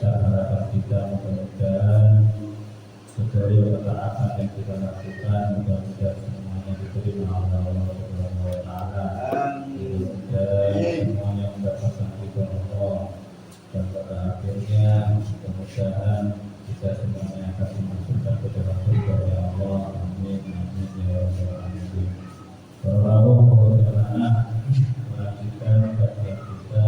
harapan kita mudah-mudahan segala ketaatan yang kita lakukan mudah-mudahan semuanya diterima oleh Allah Subhanahu wa taala. Mudah-mudahan semuanya mendapatkan ridho Allah dan pada akhirnya mudah-mudahan kita semuanya akan dimasukkan ke dalam surga ya Allah. Amin amin ya rabbal alamin. Bahwa jamaah melanjutkan kajian kita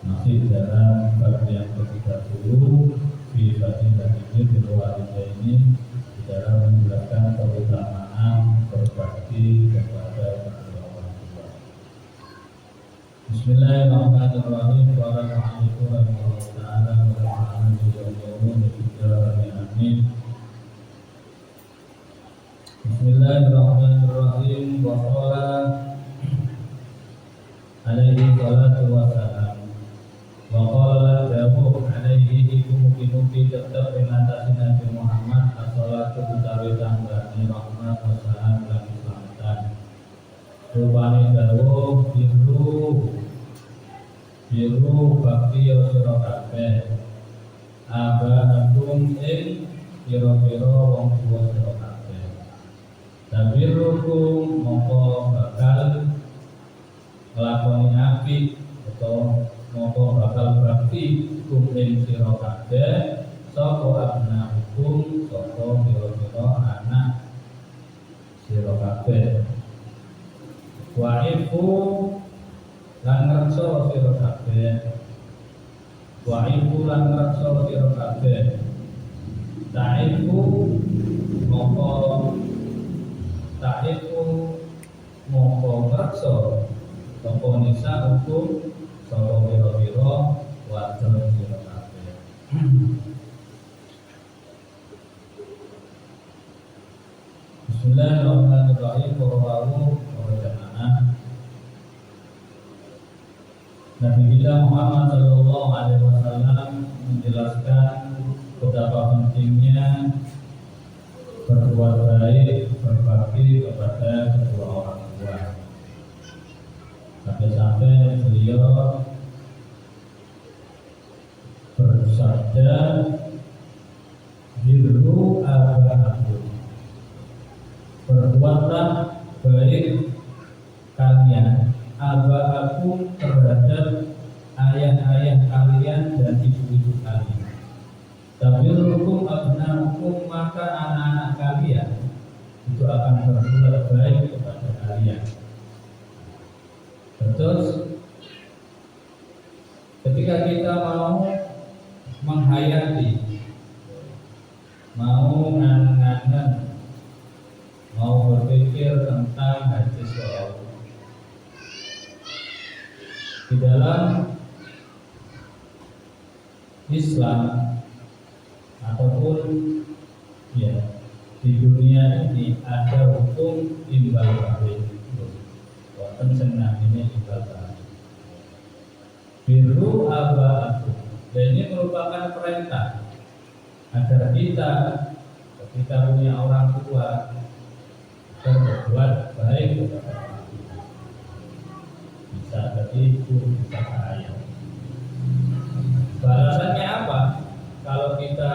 masih dalam bab yang ke-30 di bagian ini di luar ini di dalam menjelaskan keutamaan berbakti kepada kedua orang tua. Bismillahirrahmanirrahim. Assalamualaikum warahmatullahi wabarakatuh. Bismillahirrahmanirrahim. Wa qala alaihi salatu wassalam. Wa qala Dawud alaihi mugi-mugi tetap mengatasi Nabi Muhammad as-salatu utawi tanggane rahmat wa salam lan keselamatan. Rupane Dawud biru bakti ya sira kabeh. Abahakum ing pira-pira wong tuwa sira kabeh. Tabirukum mongko bakal nglakoni apik atau mongko bakal bakti hukum ing sira kabeh sapa abna hukum sapa pira-pira anak sira kabeh. Wa'ifu lan ngerso sira kabeh. Wa'ifu lan ngerso sira kabeh. Ta'ifu mongko ngerso sapa nisa hukum sapa pira-pira wadon sira kabeh. Bismillahirrahmanirrahim. Rawahu jamaah. Nabi kita Muhammad sallallahu alaihi wasallam menjelaskan betapa pentingnya berbuat baik, berbakti kepada kedua orang tua. Sampai-sampai beliau bersabda, birru abahakum, berbuatlah baik kalian abahakum terhadap ayah-ayah kalian dan ibu-ibu kalian. Tabirrukum abnaukum, maka anak-anak kalian itu akan berbuat baik kepada kalian. Terus ketika kita mau menghayati, mau ngangen, mau berpikir tentang haji sholat di dalam Islam ataupun ya di dunia ini ada hukum imbal balik. Wonten sing namine imbal balik. Birru abaakum. Dan ini merupakan perintah agar kita ketika punya orang tua berbuat baik kepada orang tua. Bisa ke ibu, bisa ke ayah. Balasannya apa? Kalau kita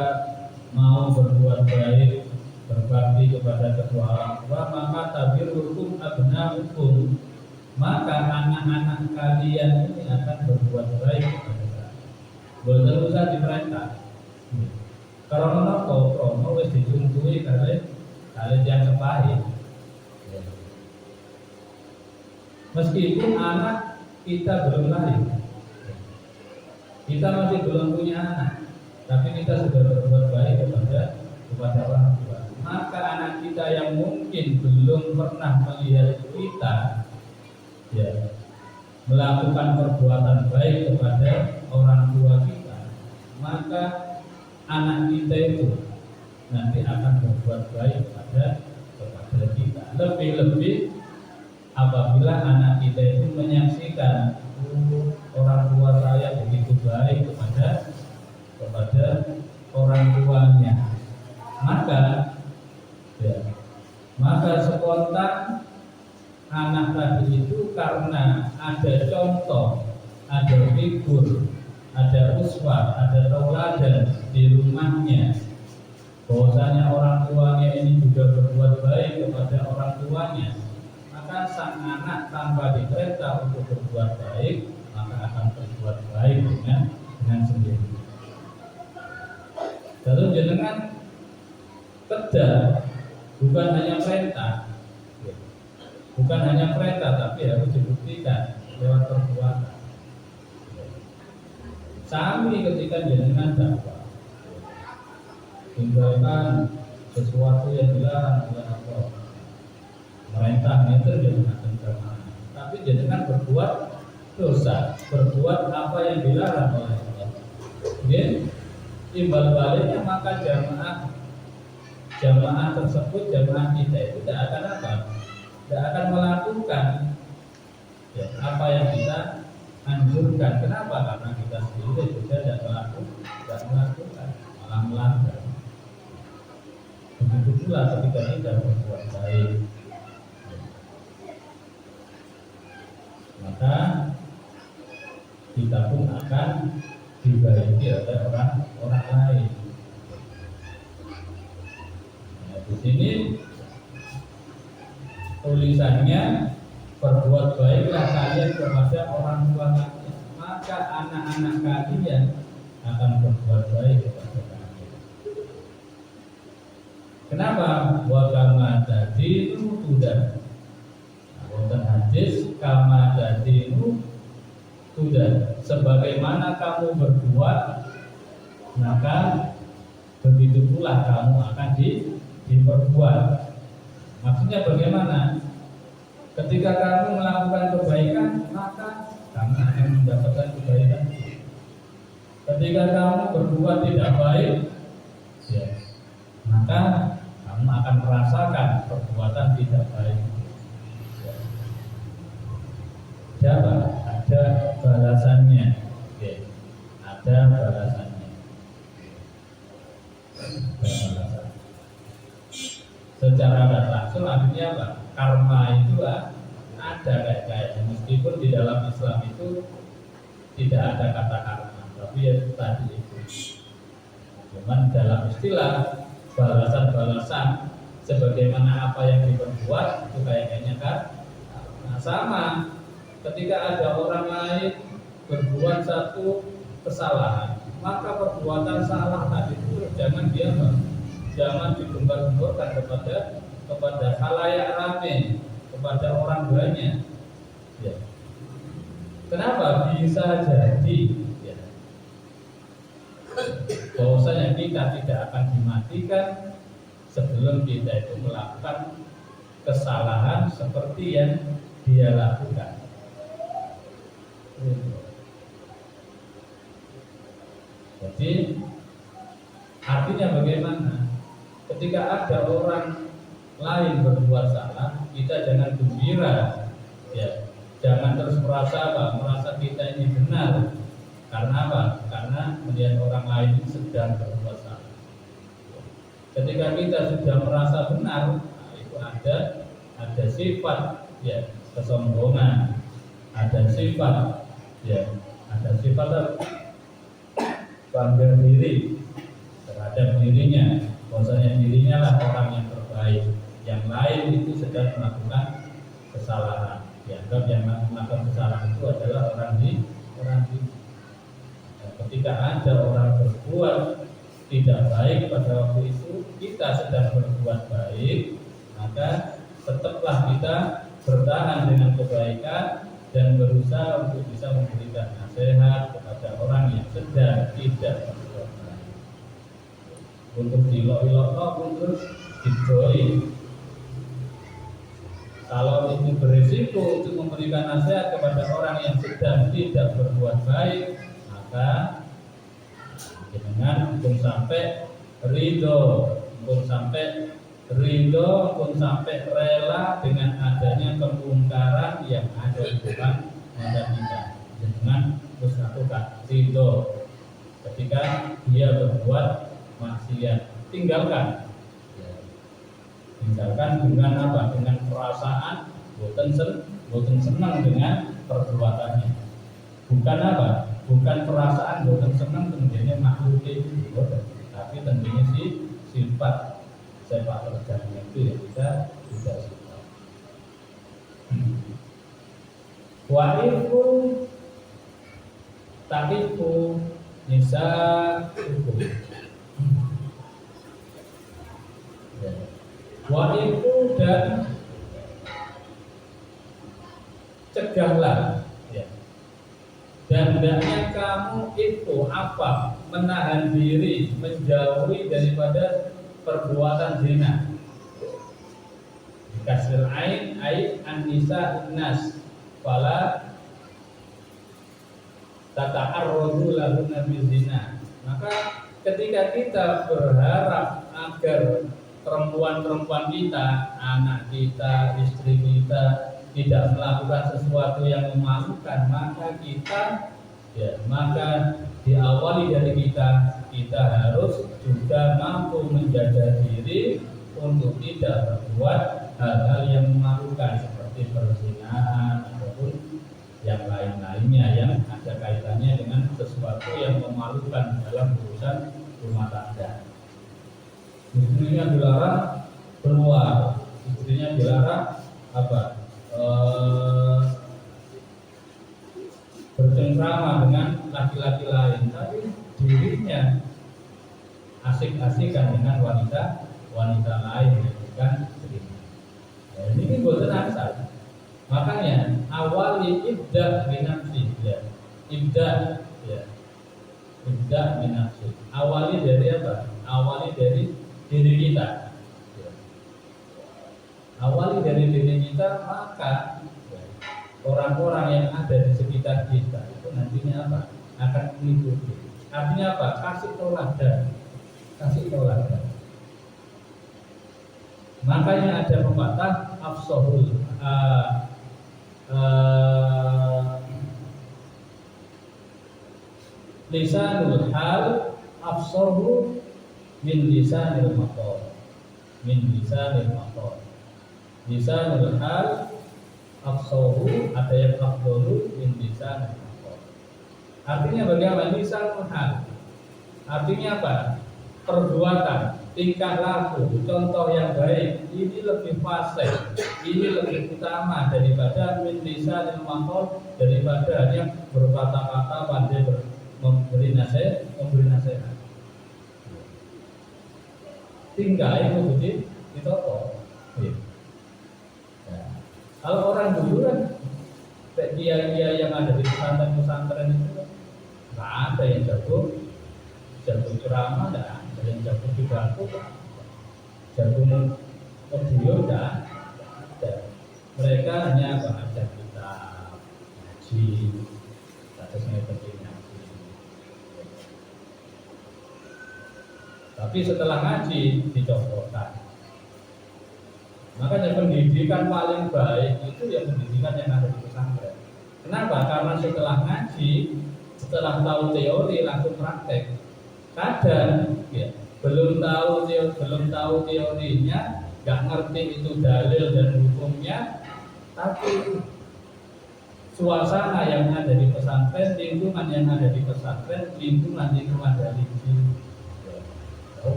mau berbuat baik, berbakti kepada kedua orang tua, maka tabirrukum abnaukum, maka anak-anak kalian ini akan berbuat baik kepada kalian. Boten usah diperintah. Karena napa? Karena wis dicontohi kalian yang sepahit. Meskipun anak kita belum lahir, kita masih belum punya anak, tapi kita sudah berbuat baik kepada orang tua. Maka anak kita yang mungkin belum pernah melihat kita, ya, melakukan perbuatan baik kepada orang tua kita, maka anak kita itu nanti akan berbuat baik kepada kita. Lebih-lebih apabila anak kita itu menyaksikan orang tua saya begitu baik kepada orang tuanya, maka spontan anak tadi itu karena ada contoh, ada figur, ada uswah, ada tauladan di rumahnya, bahwasanya orang tuanya ini juga berbuat baik kepada orang tuanya, maka sang anak tanpa diperintah untuk berbuat baik, maka akan berbuat baik dengan sendiri. Lalu jenengan kerja bukan hanya perintah, tapi harus dibuktikan lewat perbuatan. Sami ketika jenengan dakwah, tinggalkan sesuatu yang dilarang oleh Allah. Perintah itu jenengan jamaah, tapi jenengan berbuat dosa, berbuat apa yang dilarang oleh Allah. Jadi timbal baliknya maka jamaah tersebut, jamaah kita itu tidak akan tidak akan melakukan apa yang kita anjurkan. Kenapa? Karena kita sendiri juga tidak melakukan, malah melanggar. Begitu pula ketika kita berbuat baik, maka kita pun akan dibaiki oleh orang lain. Nah, di sini tulisannya, berbuat baiklah kalian kepada orang tua kalian, maka anak-anak kalian akan berbuat baik kepada kalian. Kenapa? Wa kama tadinu tudan. Wonten hadis kama tadinu tudan. Sebagaimana kamu berbuat, maka begitu pula kamu akan diperbuat. Maksudnya bagaimana? Ketika kamu melakukan kebaikan, maka kamu akan mendapatkan kebaikan. Ketika kamu berbuat tidak baik, maka kamu akan merasakan perbuatan tidak baik. Ada balasannya. Ada balasannya. Secara tidak langsung artinya apa? Karma itu ada kaitannya. Meskipun di dalam Islam itu tidak ada kata karma, tapi ya tadi itu. Cuman dalam istilah balasan-balasan sebagaimana apa yang diperbuat itu kayaknya kan. Nah, sama ketika ada orang lain berbuat satu kesalahan, maka perbuatan salah tadi itu jangan digembar-gemborkan kepada khalayak ramai, kepada orang banyak. Ya. Kenapa? Bisa jadi bahwasanya kita tidak akan dimatikan sebelum kita itu melakukan kesalahan seperti yang dia lakukan. Jadi artinya bagaimana? Ketika ada orang lain berbuat salah, kita jangan gembira, jangan terus merasa kita ini benar. Karena apa? Karena melihat orang lain sedang berbuat salah. Ketika kita sudah merasa benar, itu ada sifat kesombongan, ada sifat bangga diri terhadap dirinya, bahwasanya dirinya lah orang yang terbaik, yang lain itu sedang melakukan kesalahan, dianggap yang melakukan kesalahan itu adalah orang di. Ketika ada orang berbuat tidak baik pada waktu itu, kita sedang berbuat baik, maka tetaplah kita bertahan dengan kebaikan dan berusaha untuk bisa memberikan nasihat kepada orang yang sedang tidak berbuat baik. Untuk dilok-ilok pun terus dijoi. Kalau itu berisiko untuk memberikan nasihat kepada orang yang sedang tidak berbuat baik, maka dengan pun sampai ridho, pun sampai rela dengan adanya kemungkaran yang ada di depan mata kita. Dengan terus lakukan ridho ketika dia berbuat maksiat, tinggalkan dengan apa? Dengan perasaan boten senang dengan perbuatannya. Bukan apa? bukan perasaan bukan senang tentunya makhluk itu, tapi tentunya sifat sepak terjangnya itu ya tidak sifat. Waifu takifu nisa hukum. Waifu dan cegahlah ya. Dan hendaknya kamu itu apa? Menahan diri, menjauhi daripada perbuatan zina. Kasril ain an-nisa nas fala tata'arradu lahunna bizina. Maka ketika kita berharap agar perempuan-perempuan kita, anak kita, istri kita tidak melakukan sesuatu yang memalukan, maka kita maka diawali dari kita harus juga mampu menjaga diri untuk tidak berbuat hal-hal yang memalukan seperti perzinahan ataupun yang lain-lainnya yang ada kaitannya dengan sesuatu yang memalukan dalam urusan rumah tangga. Istrinya dilarang keluar, istrinya dilarang bercengkrama dengan laki-laki lain, tapi dirinya asik-asikan dengan wanita lain, bukan istrinya. Ini bukan asal. Makanya awali ibda binafsi ya. Ibda binafsi. Awali dari apa? Awali dari diri kita. Awali dari diri kita, maka orang-orang yang ada di sekitar kita itu nantinya apa? Akan mengikuti. Artinya apa? Kasih teladan. Makanya ada pepatah afsahul lisanul hal afsahu min lisanil maqal. Lisanul hal afsahu, ada yang afdalu min lisanil maqal. Artinya bagaimana? Lisanul hal artinya apa? Perbuatan, tingkah laku, contoh yang baik ini lebih fasih, ini lebih utama daripada min lisanil maqal, daripada yang berkata-kata pandai memberi nasihat. Tinggal itu ditoko. Kalau orang dulu kan kiai yang ada di pesantren itu nggak ada yang jago ceramah, nggak ada yang jago pidato, jago audio, nggak ada. Mereka hanya belajar kitab, ngaji, statusnya penting ngaji. Tapi setelah ngaji dicopotkan. Makanya pendidikan paling baik itu ya pendidikan yang ada di pesantren. Kenapa? Karena setelah ngaji, setelah tahu teori langsung praktek. Kadang belum tahu teorinya, nggak ngerti itu dalil dan hukumnya, tapi suasana yang ada di pesantren, lingkungan yang ada di pesantren, lingkungan religi.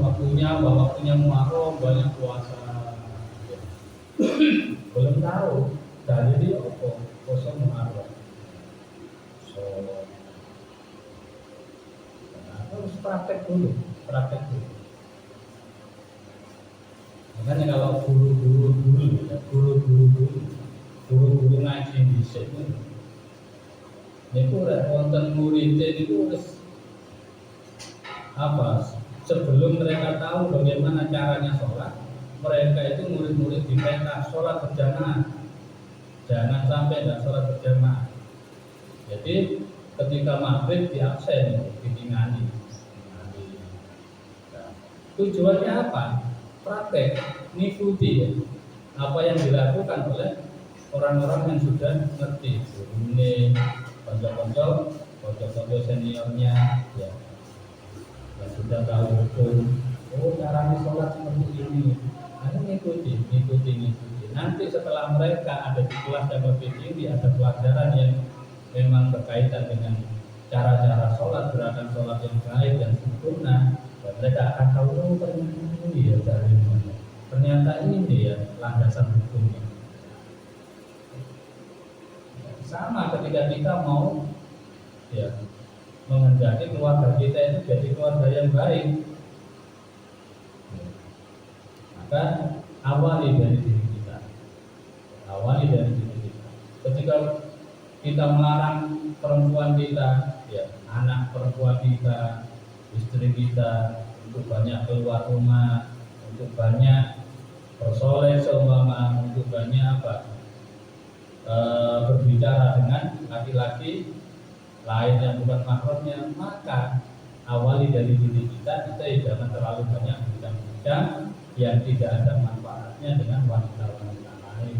Waktunya muharram, banyak puasa. Belum tahu dalilnya apa, puasa muharram. Harus praktek dulu. Makanya kalau guru ngaji di sini, itu wonten murid itu harus sebelum mereka tahu bagaimana caranya sholat, mereka itu murid-murid diperintah sholat berjamaah, jangan sampai tidak sholat berjamaah. Jadi ketika maghrib di absen, ditinggali. Tujuannya apa? Praktek, ngikuti apa yang dilakukan oleh orang-orang yang sudah ngerti. Ini konco-konco seniornya yang sudah tahu hukum. Oh, caranya sholat seperti ini. Ada ngikuti. Nanti setelah mereka ada di kelas yang lebih tinggi, ada pelajaran yang memang berkaitan dengan cara-cara sholat, gerakan sholat yang baik dan sempurna, dan mereka akan tahu, oh ternyata ini ya caranya, ternyata ini ya landasan hukumnya. Sama ketika kita mau ya menghendaki keluarga kita itu jadi keluarga yang baik, maka awali dari diri kita. Awali dari diri kita. Ketika kita melarang perempuan kita, ya anak perempuan kita, istri kita untuk banyak keluar rumah, untuk banyak bersoleh seumpama, untuk banyak berbicara dengan laki-laki lain yang bukan mahramnya, maka awali dari diri kita jangan terlalu banyak bincang-bincang yang tidak ada manfaatnya dengan wanita-wanita lain.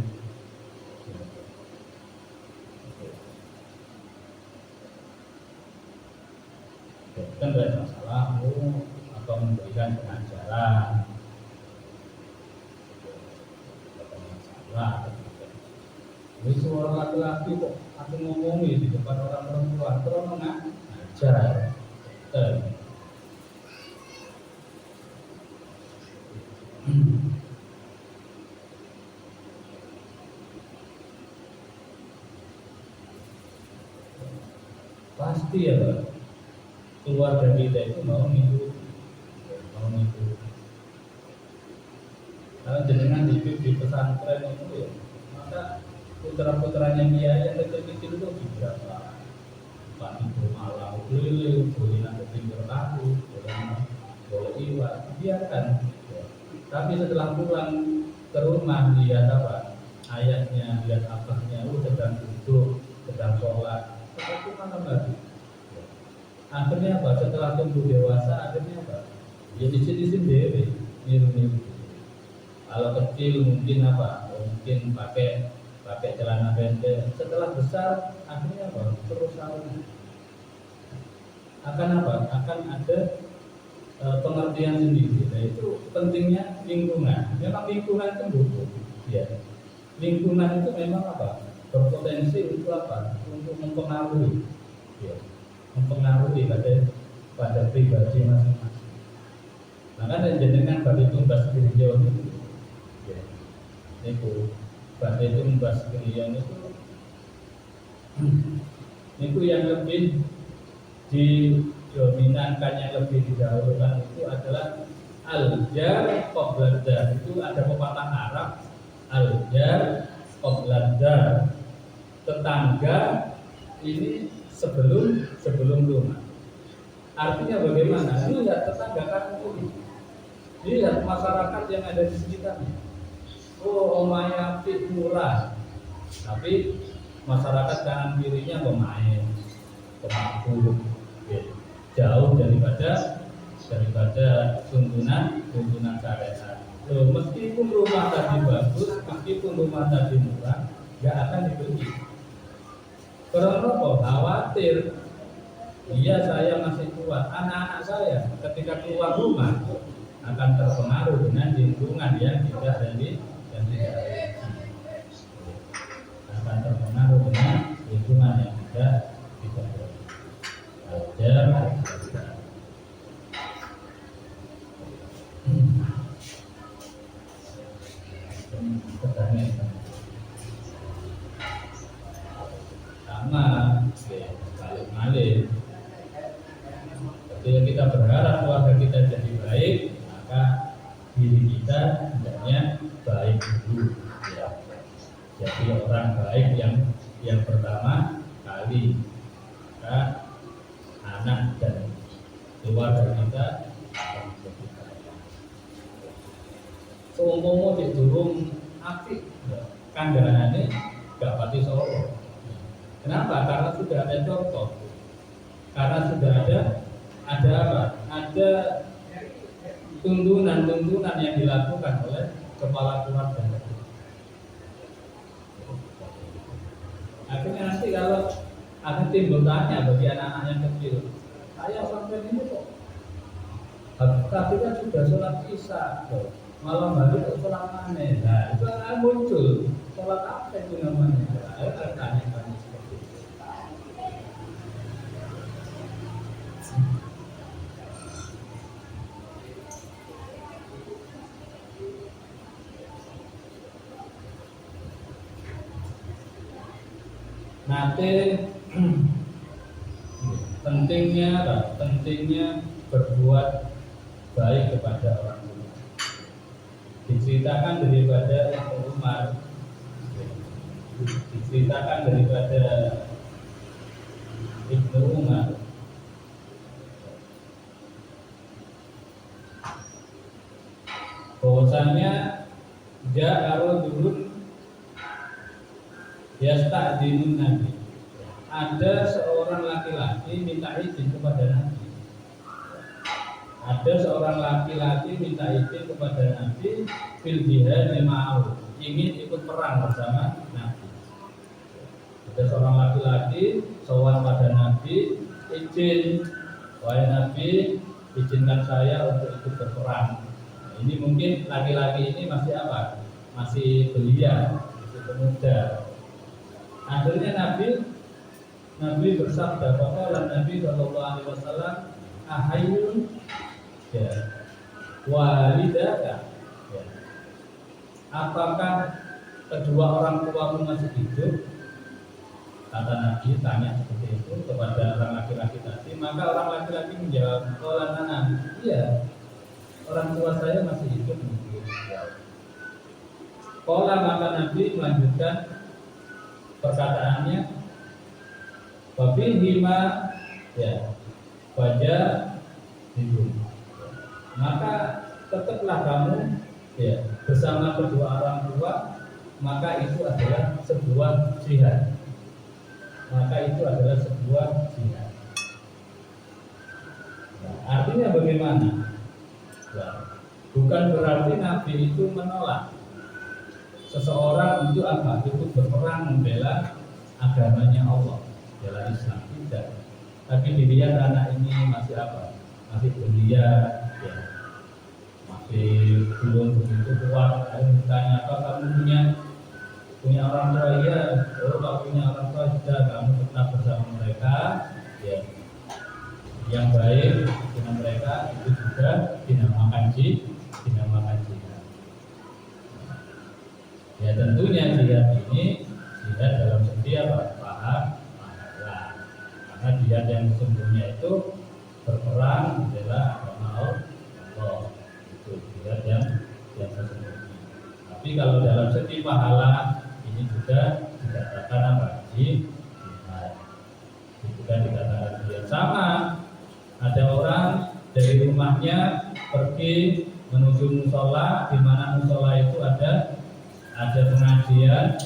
Kan banyak masalah atau memberikan pengajaran, masalah. Ini seorang laki-laki kok aku ngomongi di depan orang perempuan, terus mengajar. Pasti ya Pak, keluarga kita itu mau ngikut. Kalau jenengan hidup di pesantren itu ya, maka putra-putranya dia yang kecil-kecil itu berapa? Pak Ibu malam keliling, boleh nanti tinggal tahu, boleh iwat, biarkan. Tapi setelah pulang ke rumah lihat ayahnya, lihat abahnya, sedang duduk, sedang sholat, itu mana lagi? Akhirnya setelah tumbuh dewasa, akhirnya ya di sini niru. Kalau kecil mungkin mungkin pakai celana pendek. Setelah besar akhirnya terus akan ada pengertian sendiri. Nah, itu pentingnya lingkungan. Memang lingkungan itu butuh. Ya. Lingkungan itu memang berpotensi untuk untuk mempengaruhi. Ya. Mempengaruhi pada pribadi masing-masing. Maka jenengan bagi tumbas gereja itu. Ya. Itu pada itu membahas kalian itu yang lebih didominankan, yang lebih didahulukan itu adalah al-jar qabla dar. Itu ada pepatah Arab, al-jar qabla dar, tetangga ini sebelum rumah. Artinya bagaimana? Lihat tetangga kamu ini, lihat masyarakat yang ada di sekitarnya. Oh, omanya murah, tapi masyarakat kanan kirinya pemain, pemabuk, jauh daripada tuntunan syariat. Meskipun rumah tadi bagus, meskipun rumah tadi murah, nggak akan dibeli. Karena apa? Khawatir. Iya, saya masih kuat. Anak-anak saya ketika keluar rumah akan terpengaruh dengan lingkungan yang tidak realistis. Akan terpengaruh dengan lingkungan yang tidak wajar. Sama balik. Ketika kita berharap keluarga kita jadi baik, maka diri kita hendaknya baik dulu. Ya. Jadi orang baik yang pertama kali, maka anak dan keluarga kita akan menjadi baik. Seumpama didurung apik, kandhane gak pati solo. Kenapa? Karena sudah ada contoh. Karena sudah ada tuntunan yang dilakukan oleh kepala keluarga. Akhirnya nanti kalau akan timbul tanya bagi anak-anak yang kecil, saya sampai ini kok, tapi kan sudah sholat isya, malam hari kok sholat aneh. Nah, itu akan muncul sholat apa itu namanya? Ayo tanya seperti itu. nate pentingnya berbuat baik kepada orang tua. Diceritakan daripada Umar, diceritakan daripada Ibnu Umar, bahwasanya ja'a rajulun yasta'dinun Nabi. Ada seorang laki-laki minta izin kepada Nabi. Ada seorang laki-laki minta izin kepada Nabi fil jihad ma'ahu, ingin ikut perang bersama Nabi. Ada seorang laki-laki sowan pada Nabi, izin, wahai Nabi, izinkan saya untuk ikut berperang. Ini mungkin laki-laki ini masih apa? Masih belia, masih pemuda. Akhirnya Nabi bersabda, bahwa Nabi Shallallahu Alaihi Wasallam, ahayun, ya, walidaka, ya. Apakah kedua orang tuamu masih hidup? Kata Nabi, tanya seperti itu kepada orang laki-laki tadi. Maka orang laki-laki menjawab, qala na'am, iya, orang tua saya masih hidup. Qala, maka Nabi melanjutkan perkataannya, wafihima, ya, baja hidup. Maka tetaplah kamu, ya, bersama kedua orang tua, maka itu adalah sebuah jihad. Maka itu adalah sebuah jihad. Nah, artinya bagaimana? Nah, bukan berarti Nabi itu menolak seseorang itu apa? Ikut berperang membela agamanya Allah, bela Islam, tidak. Tapi dilihat anak ini masih apa? Masih belia, ya, masih belum begitu kuat. Ayo ditanya, apa kamu punya orang tua? Ya, kalau punya orang tua sudah, kamu tetap bersama mereka, ya. Yang baik dengan mereka itu juga dinamakan jihad. Ya tentunya jihad ini jihad dalam setiap pahala. Karena jihad yang sesungguhnya itu berperang membela agama Allah. Itu jihad yang sesungguhnya. Tapi kalau dalam segi pahala ini juga dikatakan apa? Jihad. Itu juga dikatakan jihad. Sama, ada orang dari rumahnya pergi menuju musola, di mana musola itu ada pengajian,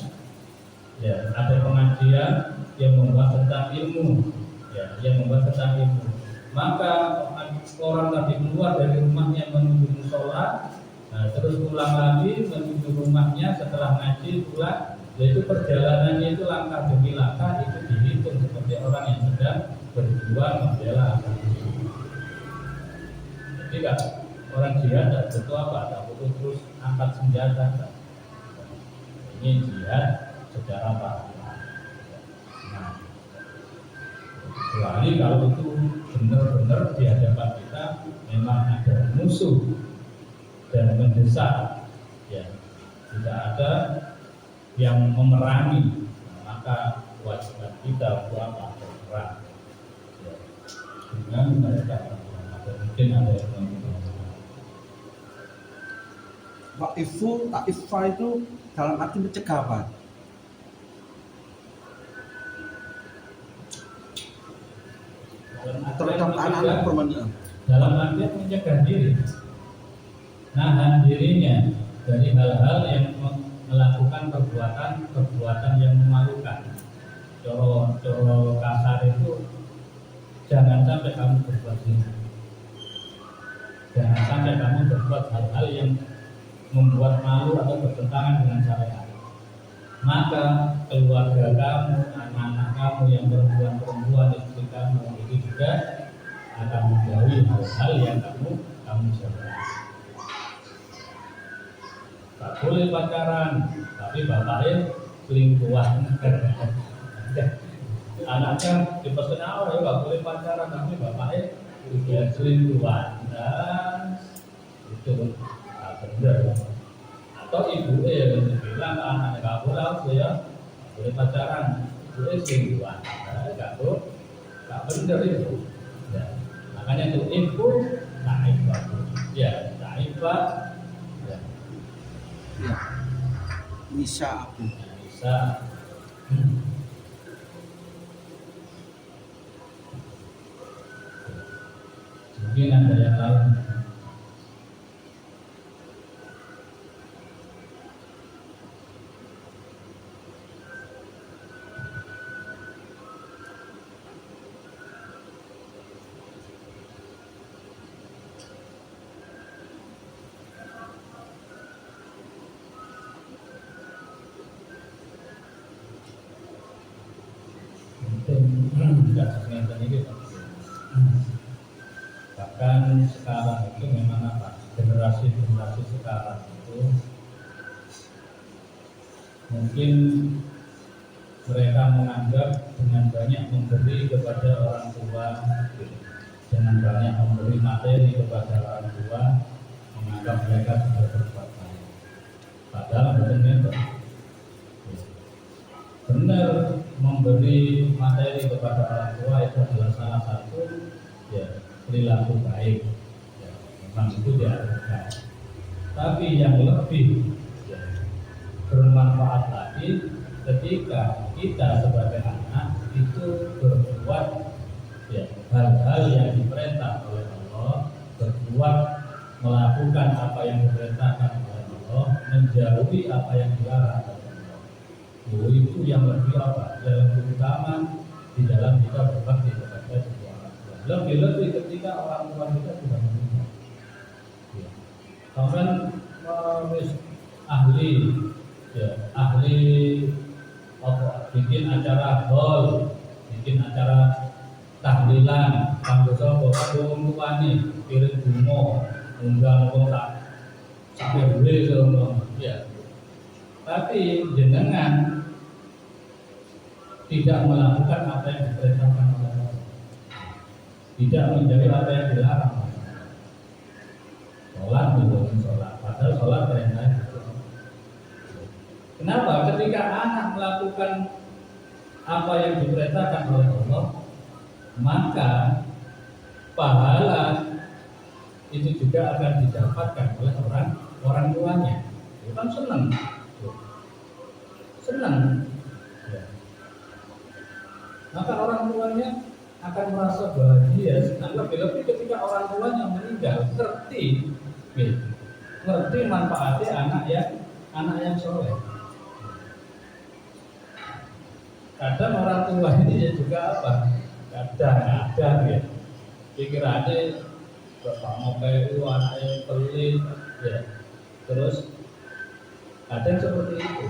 ya, ada pengajian yang membahas tentang ilmu, ya, yang membahas tentang ilmu. Maka orang tadi keluar dari rumahnya menuju musola, nah, terus pulang lagi menuju rumahnya setelah ngaji pulang, yaitu perjalanannya itu langkah demi langkah itu dihitung seperti orang yang sedang berjuang membela agama. Jadi kan orang jihad tidak butuh apa? Tak butuh terus angkat senjata. Ini jihad secara pahala. Nah, kecuali kalau itu benar-benar di hadapan kita memang ada musuh dan mendesak, ya, tidak ada yang memerangi, maka kewajiban kita untuk berperang, ya, dengan mereka. Mungkin ada yang Ta'ifa itu dalam arti mencegah apa? Terutama anak-anak perempuan. Dalam arti mencegah diri, nahan dirinya dari hal-hal yang melakukan perbuatan yang memalukan. Coro kasar itu, jangan sampai kamu berbuat zina. Jangan sampai kamu berbuat hal-hal yang membuat malu atau bertentangan dengan syariat. Maka keluarga kamu, anak-anak kamu yang perempuan, istri kamu itu juga akan menjauhi hal-hal yang kamu syariat. Tak boleh pacaran, tapi bapaknya selingkuhan. Anaknya dipesan awal, ya boleh pacaran, tapi bapaknya juga selingkuhan. Dan itu benar. Atau ibu yang bilang ke anaknya, nggak boleh ya, boleh pacaran, Itu selingkuhan. Enggak benar itu. Ya. Makanya itu info naifah. Ya, naifah. Ya. Ya. Nisa aku. Bisa. Mungkin ada yang lain. Tidak sesuai ini gitu. Bahkan sekarang itu memang apa, generasi sekarang itu mungkin mereka menganggap dengan banyak memberi kepada orang tua, dengan banyak memberi materi kepada orang tua, menganggap mereka sudah berbuat baik. Padahal benar memberi materi kepada orang tua itu adalah salah satu ya perilaku baik, ya, memang itu diajarkan. Tapi yang lebih ya, bermanfaat lagi ketika kita sebagai anak itu berbuat ya hal-hal yang diperintah oleh Allah, berbuat melakukan apa yang diperintahkan oleh Allah, menjauhi apa yang dilarang oleh Allah. Itu yang lebih apa? Yang lebih utama di dalam kita berbakti kepada kedua orang tua. Lebih-lebih ketika orang tua kita sudah meninggal. Ya. Kemudian ahli apa? Bikin acara hall, bikin acara tahlilan, kanggo sapa kanggo tuane, kirim bunga, undang wong sampai beli sono. Ya. Tapi jenengan tidak melakukan apa yang diperintahkan oleh Allah, tidak menjauhi apa yang dilarang. Sholat belum sholat, padahal sholat perintah. Kenapa? Ketika anak melakukan apa yang diperintahkan oleh Allah, maka pahala itu juga akan didapatkan oleh orang tuanya. Itu kan senang. Ya. Maka orang tuanya akan merasa bahagia. Lebih-lebih ketika orang tuanya meninggal, ngerti manfaatnya anak yang soleh. Kadang orang tua ini juga apa? Kadang ya pikirannya bapak mau kayak itu anaknya pelit ya. Terus kadang seperti itu.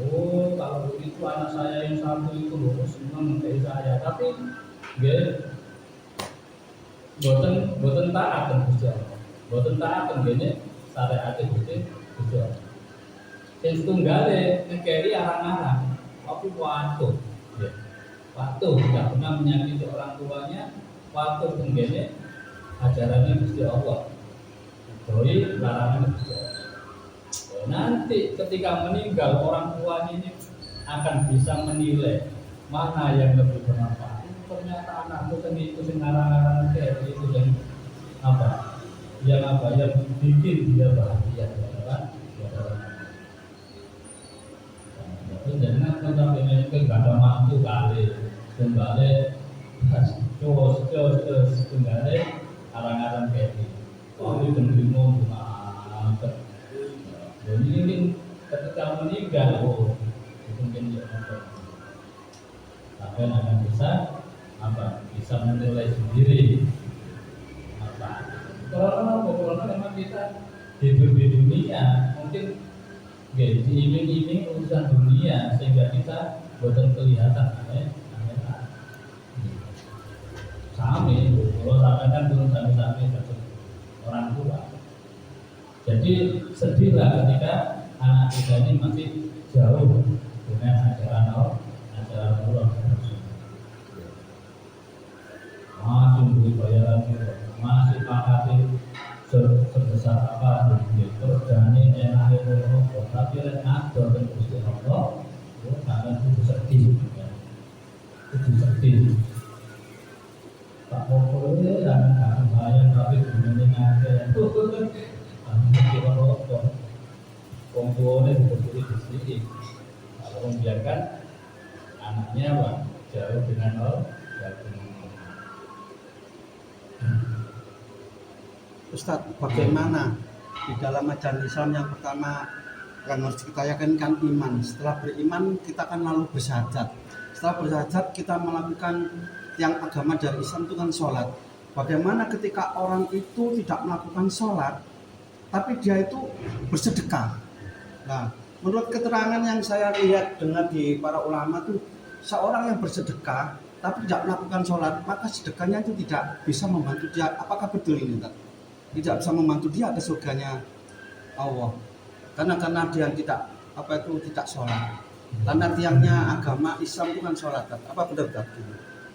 Oh, kalau begitu anak saya yang satu itu loh senang kayak saya, tapi nggih boten taat kan Gusti Allah. Boten taat kan gene syariat Gusti Allah. Sing tunggale ngekeri arang-arang, tapi patuh. Ya. Patuh tidak pernah menyakiti orang tuanya, patuh tenggene ajarannya Gusti Allah. Doi larangan Gusti Allah. Nanti ketika meninggal orang tuanya ini akan bisa menilai mana yang lebih bermanfaat. Ternyata anakku itu ngarang-ngarang kayak itu yang yang bikin dia bahagia kan? Jadi jangan sampai ini nggak ada mantu kali, kembali terus kembali arang-arang kayak gitu. Oh itu bingung banget. Jadi ini ketika meninggal, mungkin dia sampai akan bisa menilai sendiri Kalau memang kita hidup di dunia, mungkin diiming-iming urusan dunia sehingga kita boten kelihatan sami, kalau sampai kan belum sami orang tua. Jadi sedihlah ketika anak kita ini masih jauh dengan ajaran Allah. Masih beri bayaran, masih pangkatnya sebesar apa, terus jani enak itu, tapi lek ngatur dan Gusti Allah, itu sedih. Tak boleh dan bahaya tapi kemudian ada kira rokok komponen seperti di sini. Kalau membiarkan anaknya Pak, jauh dengan jauh dengan Ustadz, bagaimana di dalam ajaran Islam yang pertama yang harus kita yakinkan iman. Setelah beriman kita akan lalu bersyahadat. Setelah bersyahadat kita melakukan yang agama dari Islam itu kan sholat. Bagaimana ketika orang itu tidak melakukan sholat tapi dia itu bersedekah. Nah, menurut keterangan yang saya lihat dengar di para ulama itu, seorang yang bersedekah tapi tidak melakukan sholat, maka sedekahnya itu tidak bisa membantu dia. Apakah betul ini, Ustaz? Tidak bisa membantu dia ke surganya Allah. Karena dia tidak sholat. Karena tiangnya agama Islam itu kan sholat. Apa benar, Ustaz?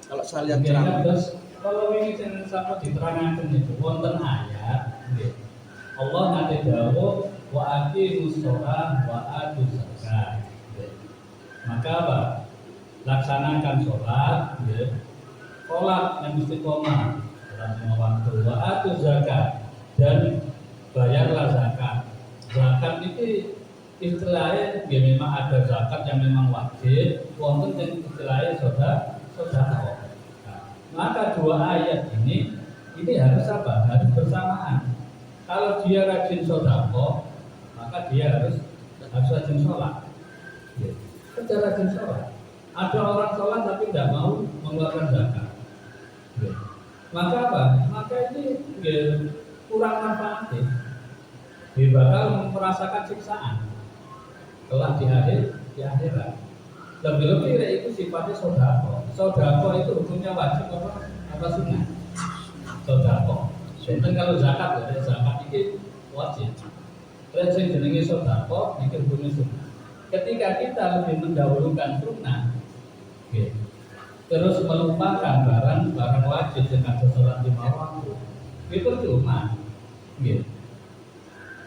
Kalau saya lihat ceramah. Terus kalau ini yang sama diterangkan itu wonten ayat, Allah nanti dawuh wa aqimus shalah wa atuz zakat. Maka apa? Laksanakan sholat, sholat yang istiqomah, sholat lima waktu, wa atuz zakat, dan bayarlah zakat. Zakat itu istilahnya memang ada zakat yang memang wajib, wonten yang istilahnya sedekah. Maka dua ayat ini harus apa? Harus bersamaan. Kalau dia rajin sedekah, maka dia harus rajin sholat. Kita rajin sholat. Ada orang sholat tapi tidak mau mengeluarkan zakat. Maka apa? Maka ini kurang manfaatnya. Dia bakal merasakan siksaan kelak di akhirat. Lebih-lebih itu sifatnya sodako. Sodako itu hukumnya wajib apa sunnah? Sodako. Contoh kalau zakat, zakat itu wajib. Terus yang jenenge sodako, itu hukumnya sunnah. Ketika kita lebih mendahulukan sunnah, terus melupakan barang wajib dengan sholat lima waktu, itu cuma,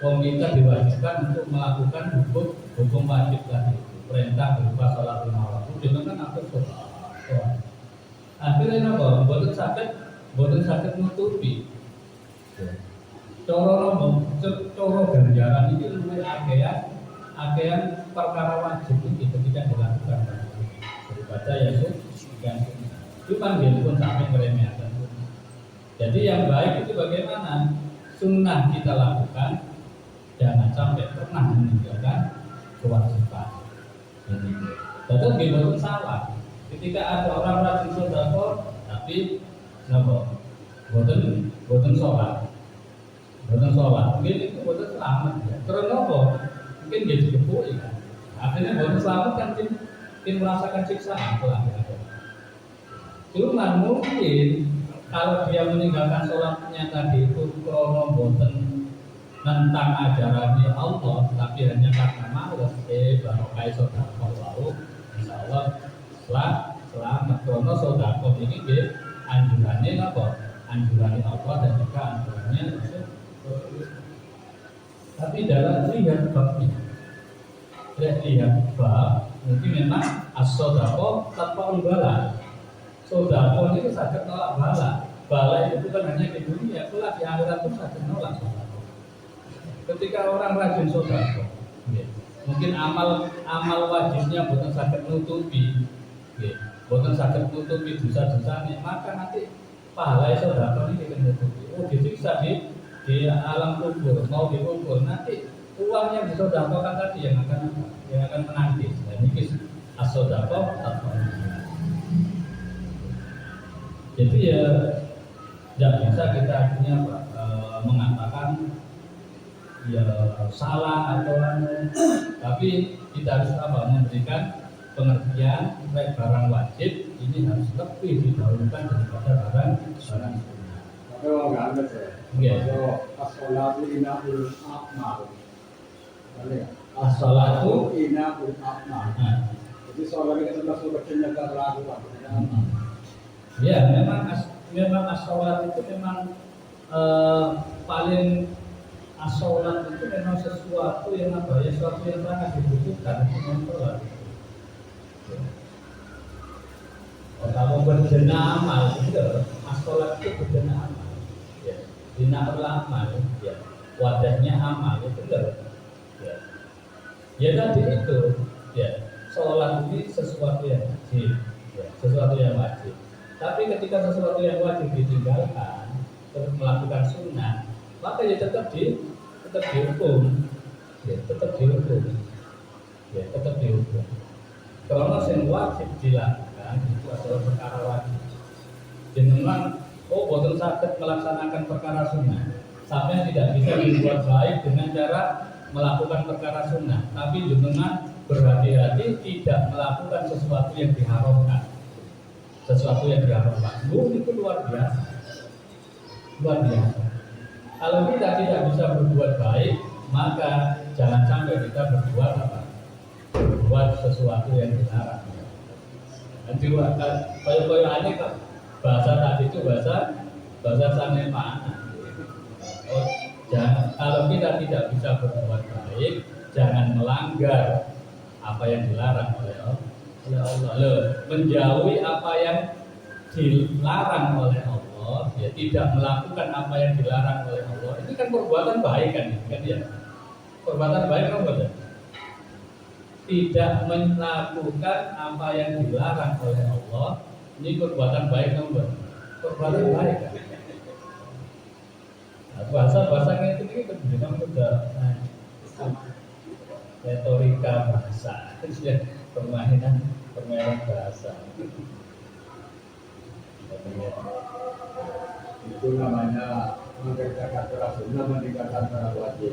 kita diwajibkan untuk melakukan hukum wajib tadi. Perintah berupa sholat lima waktu, dengan kan atur sholat. Akhirnya apa? Boten sakit nutupi. Coro ganjaran ini lebih akean perkara wajib ini ketika dilakukan daripada yang cuma dia pun sampai meremehkan. Jadi yang baik itu bagaimana sunnah kita lakukan, jangan sampai pernah meninggalkan kewajiban. Betul gimana salah. Ketika ada orang rajin sedekah tapi boten sholat, mungkin itu boten selamat ya. Karena mungkin dia dikepui kan. Akhirnya boten selamat kan mungkin merasakan siksaan kelak. Cuma mungkin kalau dia meninggalkan sholatnya tadi itu krono boten tentang ajaran Allah, tapi hanya karena malas, barokah sedekah lalu, insyaallah selamat. Krono sedekah ini anjurannya apa? Anjurannya Allah dan juga anjurannya Rasul. Tapi dalam lihat bab, mungkin memang as-sedekah tanpa bala. Sedekah itu sakit nolak bala. Bala itu bukan hanya di dunia, kelak di akhirat pun sakit nolak. Ketika orang rajin sedekah, mungkin amal wajibnya bukan sakit nutupi, bukan sakit nutupi dosa-dosanya, maka nanti pahala sedekah ini akan nutupi. Disiksa di alam kubur, mau dikubur, nanti uang yang disedekahkan tadi yang akan menangis. Dan ini as-sedekah tanpa. Jadi tidak bisa kita akhirnya mengatakan ya salah atau tapi kita harus memberikan pengertian baik barang wajib ini harus lebih didahulukan daripada barang sunnah. Tapi orang nggak ada ya. As-sholatu inabul a'mal. As-sholatu inabul a'mal. Jadi sholat itu termasuk kecilnya lakukan. Ya, memang as-sholat itu memang paling as-sholat itu memang sesuatu yang sesuatu yang sangat dibutuhkan untuk sholat. berdana amal, betul. As-sholat itu berdana amal. Ya. Binaul amal, ya. Wadahnya amal, betul. Ya. Ya tadi itu, ya. Sholat ini sesuatu yang wajib, ya. Sesuatu yang wajib. Tapi ketika sesuatu yang wajib ditinggalkan, terus melakukan sunnah, maka ya tetap dihukum, ya tetap dihukum, ya tetap dihukum. Karena yang wajib dilakukan itu adalah perkara wajib. Jenengan, boten sakit melaksanakan perkara sunnah, sampai tidak bisa dibuat baik dengan cara melakukan perkara sunnah. Tapi jenengan berhati-hati tidak melakukan sesuatu yang diharamkan. Sesuatu yang diharamkan, itu luar biasa, luar biasa. Kalau kita tidak bisa berbuat baik, maka jangan sampai kita berbuat apa? Berbuat sesuatu yang dilarang. Nanti kaya aneh kan bahasa tadi itu bahasa sanai mana? Oh, kalau kita tidak bisa berbuat baik, jangan melanggar apa yang dilarang oleh Allah. Menjauhi apa yang dilarang oleh Allah, ya tidak melakukan apa yang dilarang oleh Allah. Ini kan perbuatan baik kan ya? Perbuatan baik kan betul. Tidak melakukan apa yang dilarang oleh Allah, ini perbuatan baik kan betul. Perbuatan baik kan. Nah, bahasa itu kan sudah retorika bahasa, permainan bahasa. Itu namanya mengerjakan perkara sunnah, meninggalkan perkara wajib.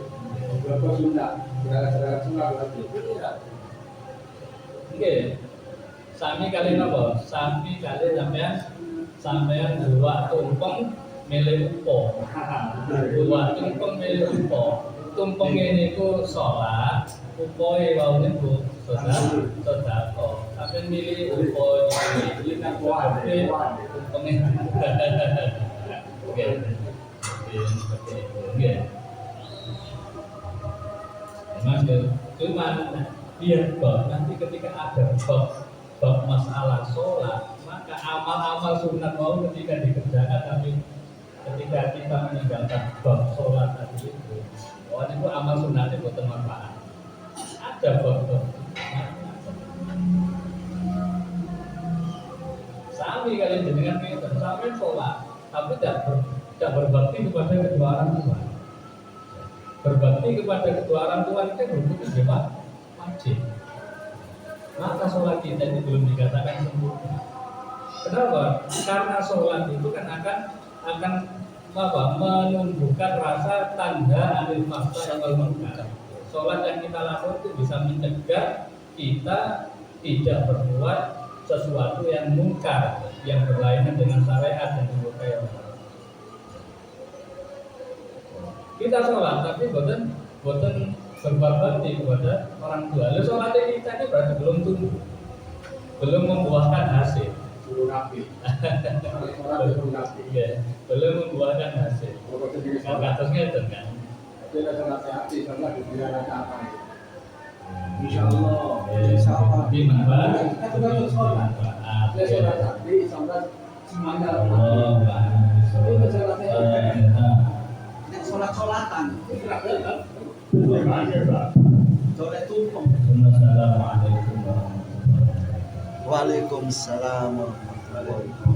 Berapa sunnah, perkara sunnah wajib. Oke, sami kali napa? Sami kali sampean dua tumpeng milih upo. Dua tumpeng milih upo. Tumpeng ini ku sholat, upoe wau niku sedekah. Sampeyan milih upo iki nang kuwi tumpenge. Oke. Oke. Mas, cuman biar nanti ketika ada bab masalah sholat, maka amal-amal sunat mau ketika dikerjakan, tapi ketika kita meninggalkan bab sholat tadi itu, itu amal sunatnya buat manfaat. Ada bab-bab sami kalian jenengan kita sampai sholat, tapi tidak berbakti kepada kedua orang tua. Berbakti kepada kedua orang tua itu berarti gimana? Wajib. Maka sholat kita itu belum dikatakan sempurna. Kenapa? Karena sholat itu kan akan menumbuhkan rasa tanda anil fahsya wal munkar. Sholat yang kita lakukan itu bisa mencegah kita tidak berbuat sesuatu yang mungkar, yang berlainan dengan syariat dan dimurkai Allah. Kita sholat tapi boten berbakti kepada orang tua. Lalu sholatnya kita ini berarti belum tumbuh, belum membuahkan hasil. Belum nabi. Belum membuahkan hasil. Kasusnya itu kan. Kita sholat hati, sholat di bilangan apa itu? Insyaallah. Dimanfaat. Sholat hati, sholat semuanya. Sholat-sholatan. Sholat tumpeng. Assalamualaikum warahmatullahi wabarakatuh. Waalaikumsalam warahmatullahi wabarakatuh.